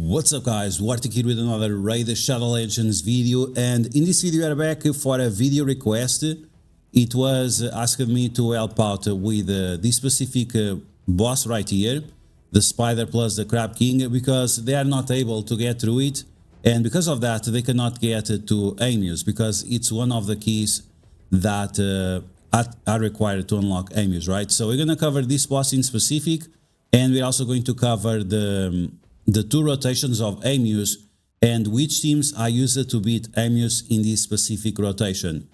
What's up guys, DuArktik here with another Raid Shadow Legends video, and in this video we are back for a video request. It was asked me to help out with this specific boss right here, the spider plus the crab king, because they are not able to get through it, and because of that they cannot get to Amos, because it's one of the keys that are required to unlock Amos, right? So we're going to cover this boss in specific, and we're also going to cover the two rotations of Amos and which teams are used to beat Amos in this specific rotation.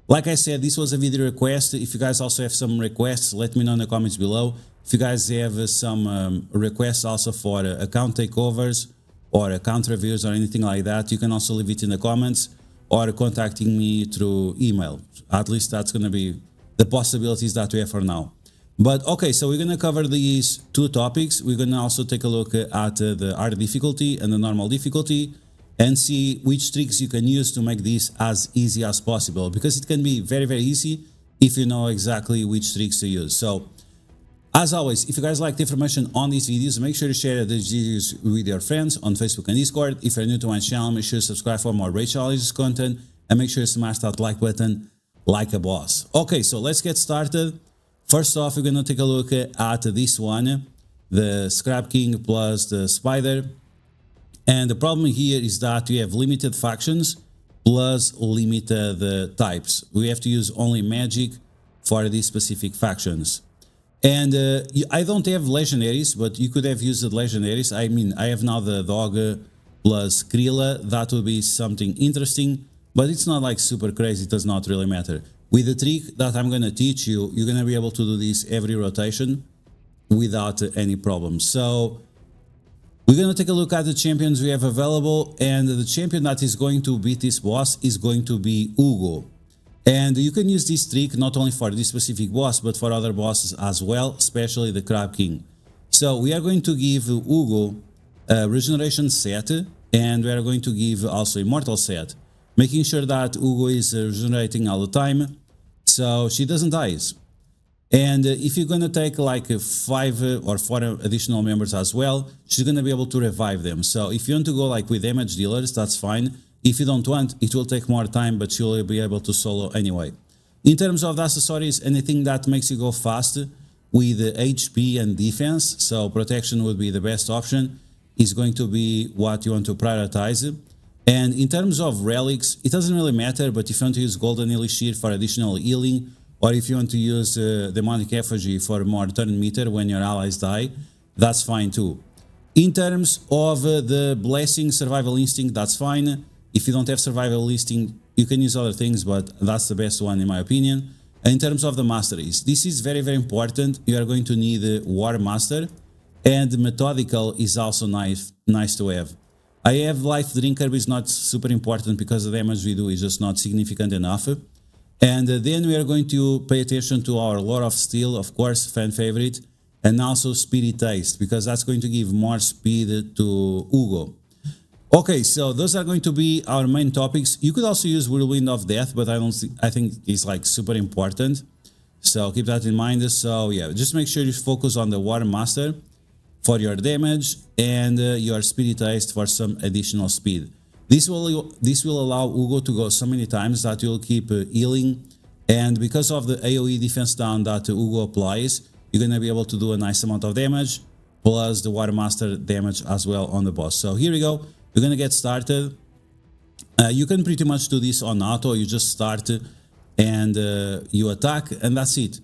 Like I said, this was a video request. If you guys also have some requests, let me know in the comments below. If you guys have some requests also for account takeovers or account reviews or anything like that, you can also leave it in the comments or contacting me through email. At least that's going to be the possibilities that we have for now. But okay, so we're going to cover these two topics. We're going to also take a look at the hard difficulty and the normal difficulty and see which tricks you can use to make this as easy as possible, because it can be very easy if you know exactly which tricks to use. So as always, if you guys like the information on these videos, make sure to share these videos with your friends on Facebook and Discord. If you're new to my channel, make sure to subscribe for more Raid Shadow Legends content and make sure to smash that like button like a boss. Okay, so let's get started. First off, we're going to take a look at this one, the Scrap King plus the Spider. And the problem here is that we have limited factions plus limited types. We have to use only magic for these specific factions. And I don't have legendaries, but you could have used the legendaries. I mean, I have now the dog plus Krilla. That would be something interesting, but it's not like super crazy. It does not really matter. With the trick that I'm going to teach you, you're going to be able to do this every rotation without any problems. So we're going to take a look at the champions we have available, and the champion that is going to beat this boss is going to be Uugo. And you can use this trick not only for this specific boss, but for other bosses as well, especially the Crab King. So we are going to give Uugo a regeneration set, and we are going to give also immortal set, making sure that Uugo is regenerating all the time, so she doesn't die. And if you're going to take like 5 or 4 additional members as well, she's going to be able to revive them. So if you want to go like with damage dealers, that's fine. If you don't want, it will take more time, but she'll be able to solo anyway. In terms of the accessories, anything that makes you go fast with HP and defense, so protection would be the best option, is going to be what you want to prioritize. And in terms of relics, it doesn't really matter, but if you want to use Golden Elixir for additional healing, or if you want to use Demonic Effigy for more turn meter when your allies die, that's fine too. In terms of the Blessing Survival Instinct, that's fine. If you don't have Survival Instinct, you can use other things, but that's the best one in my opinion. And in terms of the Masteries, this is very important. You are going to need War Master, and Methodical is also nice to have. I have Life Drinker, but it's not super important because the damage we do is just not significant enough. And then we are going to pay attention to our Lore of Steel, of course, fan favorite, and also Speedy Taste, because that's going to give more speed to Uugo. Okay, so those are going to be our main topics. You could also use Whirlwind of Death, but I think it's like super important. So keep that in mind. So yeah, just make sure you focus on the War Master for your damage and your Speedy Taste for some additional speed. This will allow Uugo to go so many times that you'll keep healing, and because of the AoE defense down that Uugo applies, you're going to be able to do a nice amount of damage, plus the Water Master damage as well on the boss. So here we go, we're going to get started. You can pretty much do this on auto. You just start and you attack, and that's it.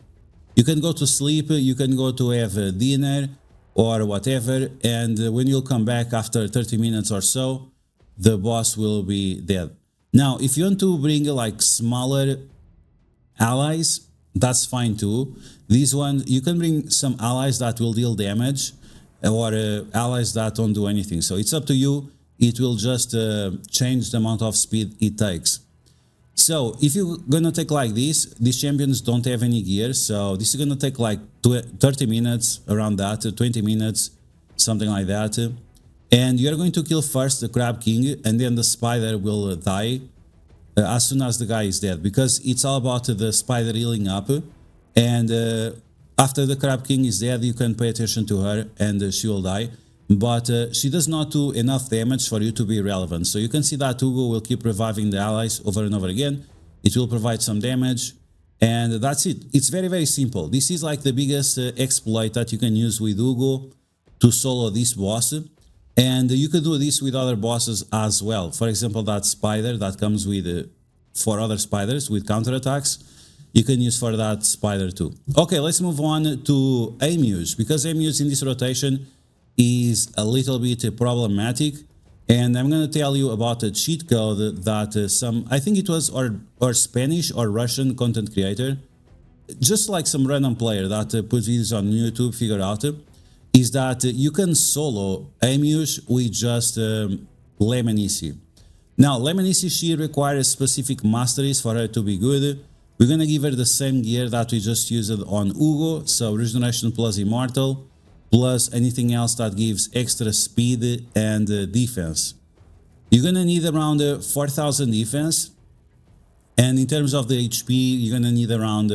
You can go to sleep, you can go to have dinner or whatever, and when you'll come back after 30 minutes or so, the boss will be dead. Now, if you want to bring like smaller allies, that's fine too. This one, you can bring some allies that will deal damage, or allies that don't do anything. So it's up to you. It will just change the amount of speed it takes. So if you're gonna take like this, these champions don't have any gear, so this is gonna take like 30 minutes, around that, 20 minutes, something like that. And you're going to kill first the Crab King, and then the Spider will die as soon as the guy is dead, because it's all about the Spider healing up. And after the Crab King is dead, you can pay attention to her and she will die. but she does not do enough damage for you to be relevant. So you can see that Uugo will keep reviving the allies over and over again. It will provide some damage, and that's it. It's very, very simple. This is like the biggest exploit that you can use with Uugo to solo this boss. And you could do this with other bosses as well. For example, that spider that comes with 4 other spiders with counterattacks, you can use for that spider too. Okay, let's move on to Amuse, because Amuse in this rotation is a little bit problematic. And I'm going to tell you about a cheat code that some, I think it was or Spanish or Russian content creator, just like some random player that put videos on YouTube, figured out, is that you can solo Amuse with just Lemonici. Now, Lemonici, she requires specific masteries for her to be good. We're going to give her the same gear that we just used on Uugo, so Regeneration plus Immortal, plus anything else that gives extra speed and defense. You're going to need around 4,000 defense, and in terms of the HP, you're going to need around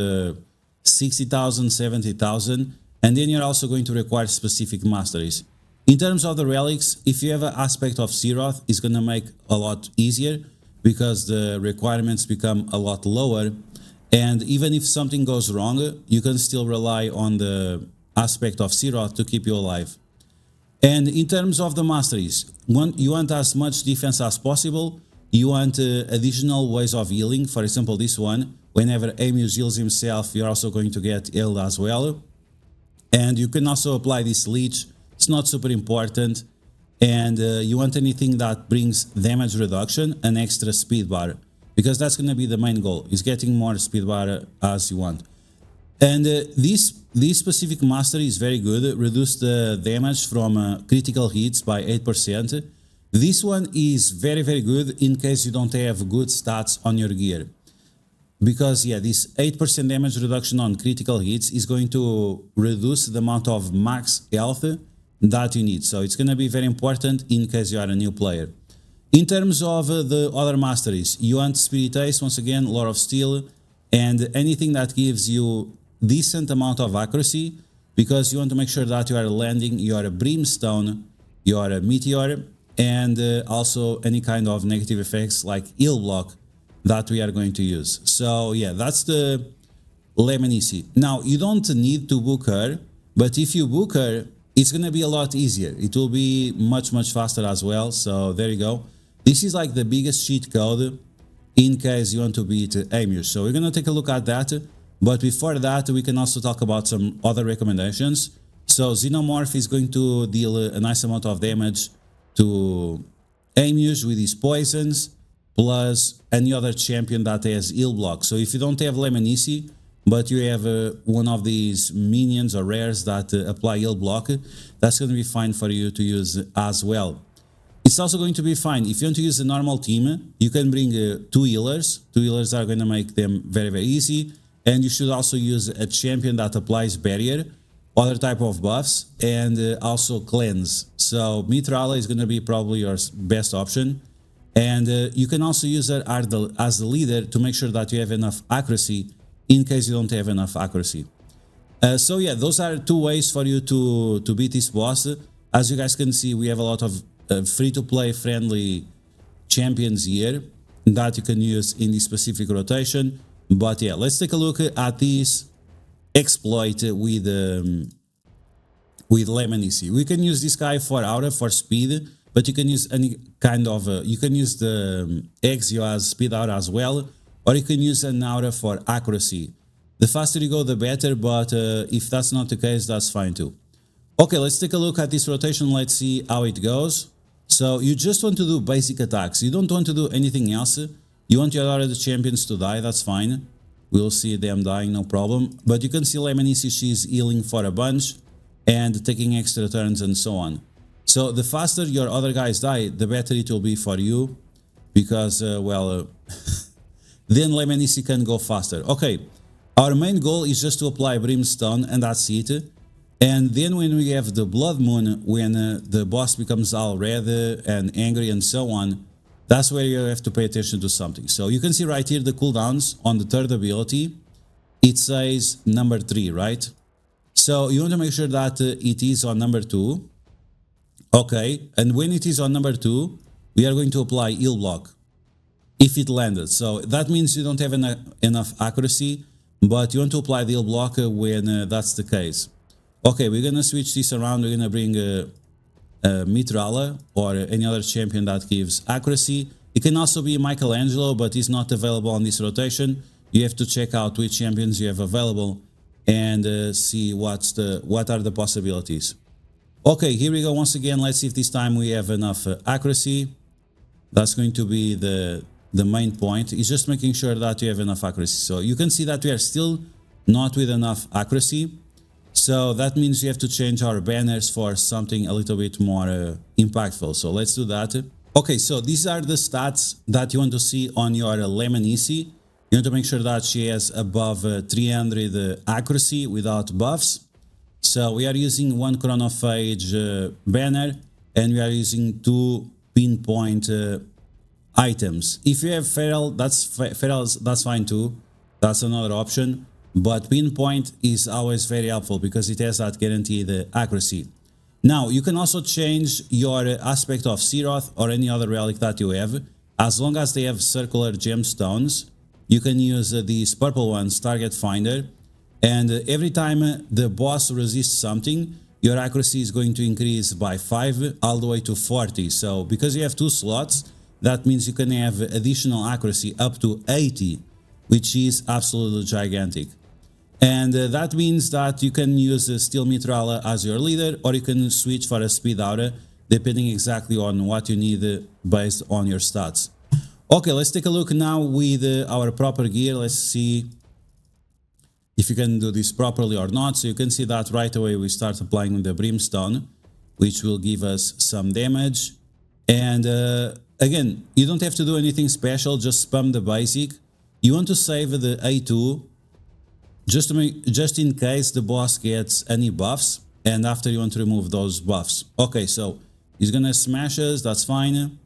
60,000, 70,000, and then you're also going to require specific masteries. In terms of the relics, if you have an aspect of Zeroth, it's going to make a lot easier because the requirements become a lot lower, and even if something goes wrong, you can still rely on the aspect of Zeroth to keep you alive. And in terms of the masteries, you want as much defense as possible. You want additional ways of healing. For example, this one, whenever Amuse heals himself, you're also going to get healed as well. And you can also apply this leech. It's not super important. And you want anything that brings damage reduction and extra speed bar, because that's going to be the main goal, is getting more speed bar as you want. And this specific mastery is very good. Reduce the damage from critical hits by 8%. This one is very, very good in case you don't have good stats on your gear. Because, yeah, this 8% damage reduction on critical hits is going to reduce the amount of max health that you need. So it's going to be very important in case you are a new player. In terms of the other masteries, you want Spirit Ace, once again, Lord of Steel, and anything that gives you decent amount of accuracy, because you want to make sure that you are landing your Brimstone, your Meteor, and also any kind of negative effects like heal block that we are going to use. So yeah, that's the Lemonici. Now, you don't need to book her, but if you book her, it's going to be a lot easier. It will be much, much faster as well. So there you go. This is like the biggest cheat code in case you want to beat Amuse. So we're going to take a look at that. But before that, we can also talk about some other recommendations. So Xenomorph is going to deal a nice amount of damage to Amuse with his poisons, plus any other champion that has heal block. So if you don't have Lemonici, but you have one of these minions or rares that apply heal block, that's going to be fine for you to use as well. It's also going to be fine if you want to use a normal team. You can bring 2 healers. 2 healers are going to make them very, very easy. And you should also use a champion that applies barrier, other type of buffs, and also cleanse. So Mithrala is going to be probably your best option. And you can also use her as the leader to make sure that you have enough accuracy in case you don't have enough accuracy. So yeah, those are 2 ways for you to beat this boss. As you guys can see, we have a lot of free-to-play friendly champions here that you can use in this specific rotation. But yeah, let's take a look at this exploit with Lemonici. We can use this guy for aura, for speed, but you can use any kind of, you can use the Exio as speed aura as well, or you can use an aura for accuracy. The faster you go, the better, but if that's not the case, that's fine too. Okay, let's take a look at this rotation. Let's see how it goes. So you just want to do basic attacks. You don't want to do anything else. You want your other champions to die, that's fine. We'll see them dying, no problem. But you can see Lemonici, she's healing for a bunch and taking extra turns and so on. So the faster your other guys die, the better it will be for you. Because, then Lemonici can go faster. Okay, our main goal is just to apply Brimstone and that's it. And then when we have the Blood Moon, when the boss becomes all red and angry and so on, that's where you have to pay attention to something. So you can see right here the cooldowns on the 3rd ability. It says number 3, right? So you want to make sure that it is on number 2. Okay, and when it is on number 2, we are going to apply heal block if it landed. So that means you don't have enough accuracy, but you want to apply the heal block when that's the case. Okay, we're gonna switch this around. We're gonna bring Mitrala or any other champion that gives accuracy. It can also be Michelangelo, but he's not available on this rotation. You have to check out which champions you have available and see what are the possibilities. Okay, here we go once again. Let's see if this time we have enough accuracy. That's going to be the main point. It's just making sure that you have enough accuracy. So you can see that we are still not with enough accuracy. So that means we have to change our banners for something a little bit more impactful. So let's do that. Okay, so these are the stats that you want to see on your Lemon Easy. You want to make sure that she has above 300 accuracy without buffs. So we are using 1 chronophage banner and we are using 2 pinpoint items. If you have feral, that's fine too. That's another option. But pinpoint is always very helpful because it has that guaranteed accuracy. Now, you can also change your aspect of Seroth or any other relic that you have. As long as they have circular gemstones, you can use these purple ones, Target Finder. And every time the boss resists something, your accuracy is going to increase by 5 all the way to 40. So because you have 2 slots, that means you can have additional accuracy up to 80, which is absolutely gigantic. And that means that you can use Steel Mitrala as your leader, or you can switch for a Speed Aura, depending exactly on what you need based on your stats. Okay, let's take a look now with our proper gear. Let's see if you can do this properly or not. So you can see that right away we start applying the Brimstone, which will give us some damage. And again, you don't have to do anything special, just spam the basic. You want to save the A2 just in case the boss gets any buffs, and after you want to remove those buffs. Okay, so he's gonna smash us, that's fine.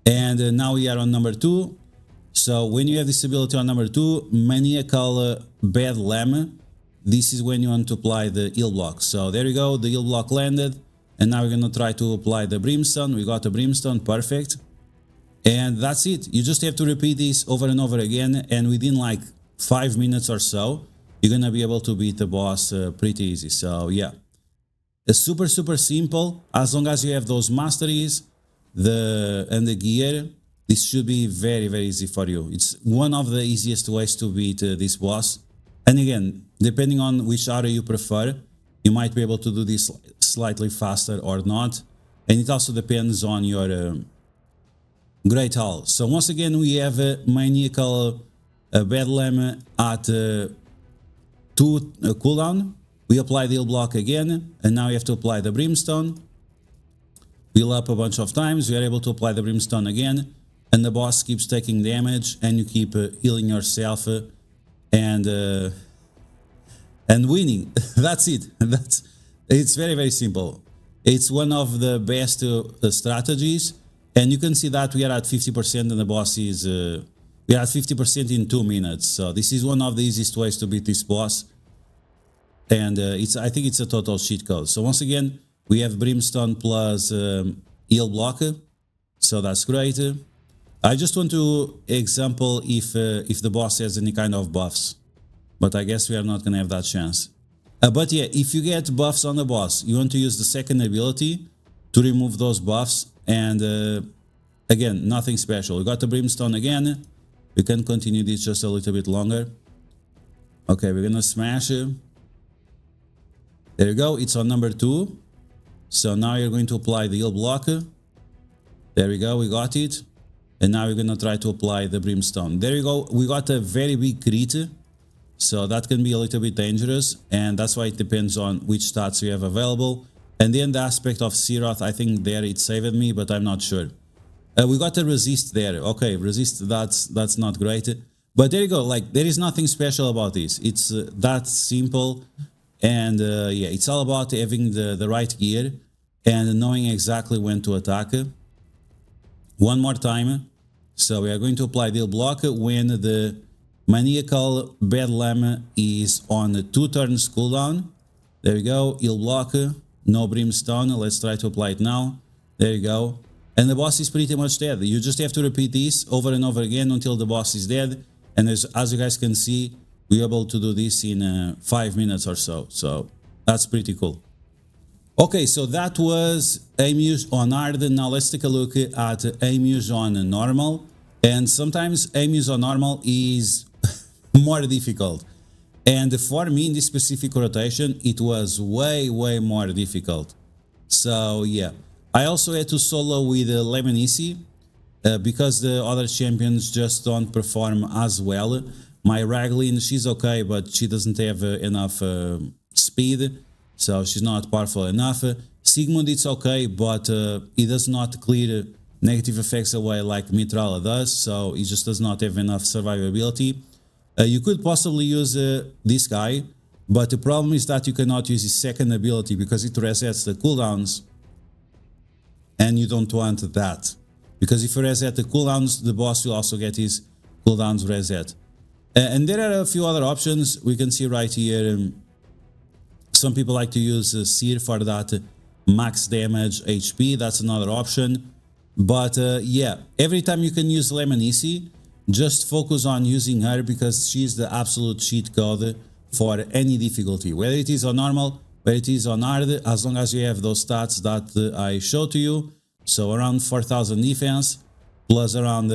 And now we are on number 2. So when you have this ability on number 2, Maniacal Bad Lamb, this is when you want to apply the heal block. So there you go, the heal block landed, and now we're gonna try to apply the Brimstone. We got the Brimstone, perfect. And that's it. You just have to repeat this over and over again, and within like 5 minutes or so, you're gonna be able to beat the boss pretty easy. So yeah, it's super simple. As long as you have those masteries and the gear, this should be very easy for you. It's one of the easiest ways to beat this boss. And again, depending on which aura you prefer, you might be able to do this slightly faster or not, and it also depends on your Great Hall. So once again, we have Maniacal Bad Lamb at 2 cooldown. We apply the heal block again, and now you have to apply the Brimstone. Heal up a bunch of times, we are able to apply the Brimstone again, and the boss keeps taking damage, and you keep healing yourself and winning. That's it. It's very simple. It's one of the best strategies, and you can see that we are at 50% and the boss is we are at 50% in 2 minutes. So this is one of the easiest ways to beat this boss, and I think it's a total cheat code. So once again, we have Brimstone plus heal block, so that's great. I just want to example if the boss has any kind of buffs, but I guess we are not gonna have that chance. But yeah, if you get buffs on the boss, you want to use the second ability to remove those buffs, and again, nothing special. We got the Brimstone again. We can continue this just a little bit longer. Okay, we're gonna smash it. There you go, it's on number 2. So now you're going to apply the heal block. There we go, we got it. And now we're gonna try to apply the Brimstone. There you go, we got a very big crit. So that can be a little bit dangerous, and that's why it depends on which stats you have available. And then the aspect of Seroth, I think there it saved me, but I'm not sure. We got a resist there. Okay, resist, that's not great. But there you go, like there is nothing special about this. It's that simple, and yeah, it's all about having the right gear and knowing exactly when to attack. One more time. So we are going to apply the heal block when the Maniacal Bad Lamb is on 2 turns cooldown. There we go, heal block. no brimstone. Let's try to apply it now. There you go. And the boss is pretty much dead. You just have to repeat this over and over again until the boss is dead. And as you guys can see, we're able to do this in 5 minutes or so. So that's pretty cool. Okay, so that was Amuse on hard. Now let's take a look at Amuse on normal. And sometimes Amuse on normal is more difficult. And for me in this specific rotation, it was way more difficult. So yeah, I also had to solo with Lemonici because the other champions just don't perform as well. My Raglin, she's okay, but she doesn't have enough speed, so she's not powerful enough. Sigmund, it's okay, but he does not clear negative effects away like Mitrala does, so he just does not have enough survivability. You could possibly use this guy, but the problem is that you cannot use his second ability because it resets the cooldowns, and you don't want that. Because if you reset the cooldowns, the boss will also get his cooldowns reset. And there are a few other options. We can see right here, some people like to use Seer for that max damage HP. That's another option. But yeah, every time you can use Lemonici, just focus on using her because she's the absolute cheat code for any difficulty. Whether it is on normal, whether it is on hard, as long as you have those stats that I showed to you. So around 4,000 defense, plus around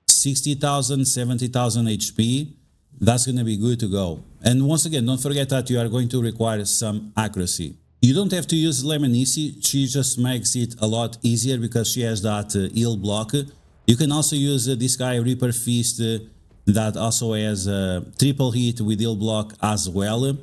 60,000, 70,000 HP, that's going to be good to go. And once again, don't forget that you are going to require some accuracy. You don't have to use Lemonici, she just makes it a lot easier because she has that heal block. You can also use this guy, Reaper Feast, that also has a triple hit with heal block as well.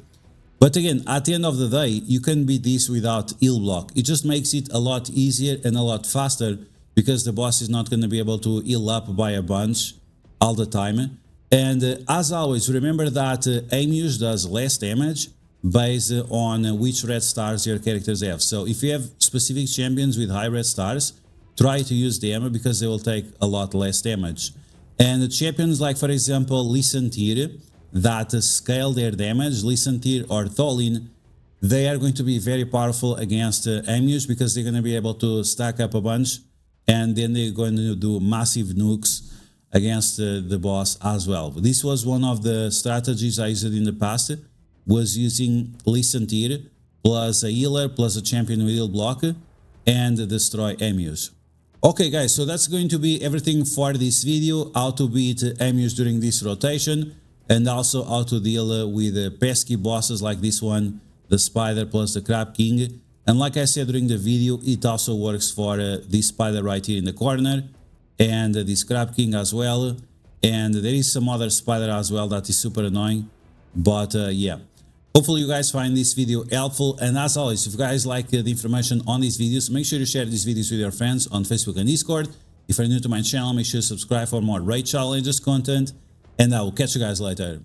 But again, at the end of the day, you can beat this without heal block. It just makes it a lot easier and a lot faster because the boss is not going to be able to heal up by a bunch all the time. And as always, remember that Amuse does less damage based on which red stars your characters have. So if you have specific champions with high red stars, try to use them because they will take a lot less damage. And champions like, for example, Lisantir, that scale their damage, Lisantir or Tholin, they are going to be very powerful against Amuse because they're going to be able to stack up a bunch and then they're going to do massive nukes against the boss as well. This was one of the strategies I used in the past, was using Lisantir plus a healer plus a champion with heal block and destroy Amuse. Okay guys, so that's going to be everything for this video, how to beat Amuse during this rotation, and also how to deal with pesky bosses like this one, the spider plus the crab king. And like I said during the video, it also works for this spider right here in the corner, and this crab king as well, and there is some other spider as well that is super annoying. But yeah, hopefully you guys find this video helpful, and as always, if you guys like the information on these videos, make sure to share these videos with your friends on Facebook and Discord. If you're new to my channel, make sure to subscribe for more Raid Challenges content, and I will catch you guys later.